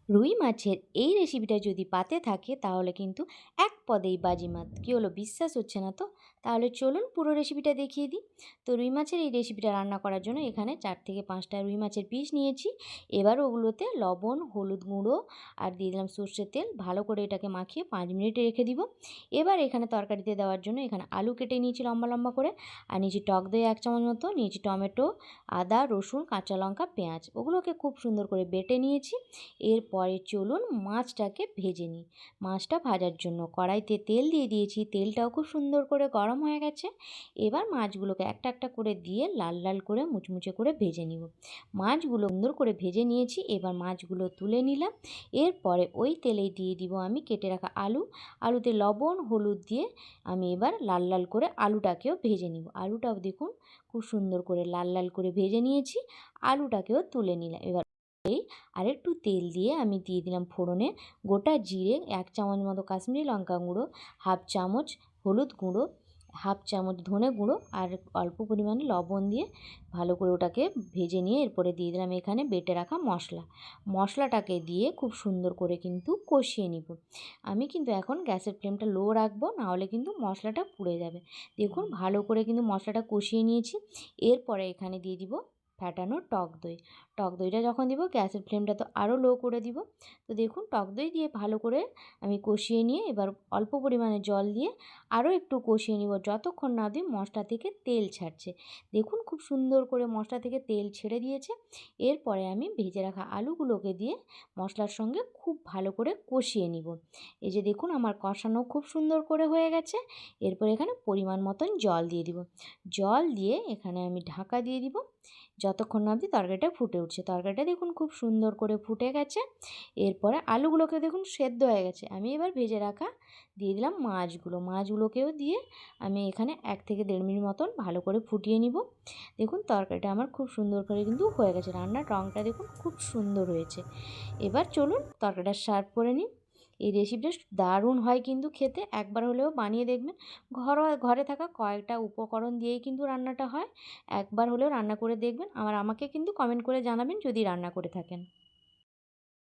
রুই মাছের এই রেসিপিটা যদি পাতে থাকে তাহলে কিন্তু এক পদেই বাজিমাত। কী হলো, বিশ্বাস হচ্ছে না তো? তাহলে চলুন পুরো রেসিপিটা দেখিয়ে দিই। তো রুই মাছের এই রেসিপিটা রান্না করার জন্য এখানে 4 থেকে 5টা রুই মাছের পিস নিয়েছি। এবার ওগুলোতে লবণ, হলুদ গুঁড়ো আর দিয়ে দিলাম সর্ষের তেল। ভালো করে এটাকে মাখিয়ে 5 মিনিট রেখে দিব। এবার এখানে তরকারিতে দেওয়ার জন্য এখানে আলু কেটে নিয়েছি লম্বা লম্বা করে, আর নিয়েছি টক দই 1 চামচ মতো, নিয়েছি টমেটো, আদা, রসুন, কাঁচা লঙ্কা, পেঁয়াজ। ওগুলোকে খুব সুন্দর করে বেটে নিয়েছি। এরপরে চলুন মাছটাকে ভেজে নিই। মাছটা ভাজার জন্য কড়াইতে তেল দিয়ে দিয়েছি, তেলটাও খুব সুন্দর করে গরম হয়ে গেছে। এবার মাছগুলোকে একটা একটা করে দিয়ে লাল লাল করে মুচমুচে করে ভেজে নিব। মাছগুলো সুন্দর করে ভেজে নিয়েছি, এবার মাছগুলো তুলে নিলাম। এরপরে ওই তেলেই দিয়ে দিব আমি কেটে রাখা আলু। আলুতে লবণ হলুদ দিয়ে আমি এবার লাল লাল করে আলুটাকেও ভেজে নিব। আলুটাও দেখুন খুব সুন্দর করে লাল লাল করে ভেজে নিয়েছি, আলুটাকেও তুলে নিলাম। এবার আরেকটু তেল দিয়ে আমি দিয়ে দিলাম ফোড়নে গোটা জিরে, 1 চামচ মতো কাশ্মীরি লঙ্কা গুঁড়ো, হাফ চামচ হলুদ গুঁড়ো, হাফ চামচ ধনে গুঁড়ো আর অল্প পরিমাণে লবণ দিয়ে ভালো করে ওটাকে ভেজে নিয়ে এরপরে দিয়ে দিলাম এখানে বেটে রাখা মশলা। মশলাটাকে দিয়ে খুব সুন্দর করে কিন্তু কষিয়ে নিব। আমি কিন্তু এখন গ্যাসের ফ্লেমটা লো রাখবো, নাহলে কিন্তু মশলাটা পুড়ে যাবে। দেখুন ভালো করে কিন্তু মশলাটা কষিয়ে নিয়েছি। এরপরে এখানে দিয়ে দিব ফ্যাটানো টক দই। টক দইটা যখন দিব গ্যাসের ফ্লেমটা তো আরও লো করে দিব। তো দেখুন টক দই দিয়ে ভালো করে আমি কষিয়ে নিয়ে এবার অল্প পরিমাণে জল দিয়ে আরও একটু কষিয়ে নিব, যতক্ষণ না অবধি মশলা থেকে তেল ছাড়ছে। দেখুন খুব সুন্দর করে মশলা থেকে তেল ছেড়ে দিয়েছে। এরপরে আমি ভেজে রাখা আলুগুলোকে দিয়ে মশলার সঙ্গে খুব ভালো করে কষিয়ে নিব। এই যে দেখুন আমার কষানো খুব সুন্দর করে হয়ে গেছে। এরপর এখানে পরিমাণ মতন জল দিয়ে দিব। জল দিয়ে এখানে আমি ঢাকা দিয়ে দিব যতক্ষণ না অবধি তরকারিটা ফুটে উঠছে। তরকারিটা দেখুন খুব সুন্দর করে ফুটে গেছে। এরপরে আলুগুলোকে দেখুন সেদ্ধ হয়ে গেছে। আমি এবার ভেজে রাখা দিয়ে দিলাম মাছগুলোকেও দিয়ে আমি এখানে 1 থেকে 1.5 মিনিট মতন ভালো করে ফুটিয়ে নিব। দেখুন তরকারিটা আমার খুব সুন্দর করে কিন্তু হয়ে গেছে। রান্নার রঙটা দেখুন খুব সুন্দর হয়েছে। এবার চলুন তরকারিটা সার্ভ করে নিই। এই রেসিপিটা দারুণ হয় কিন্তু খেতে, একবার হলেও বানিয়ে দেখবেন। ঘরে থাকা কয়েকটা উপকরণ দিয়েই কিন্তু রান্নাটা হয়। একবার হলেও রান্না করে দেখবেন, আমাকে কিন্তু কমেন্ট করে জানাবেন যদি রান্না করে থাকেন।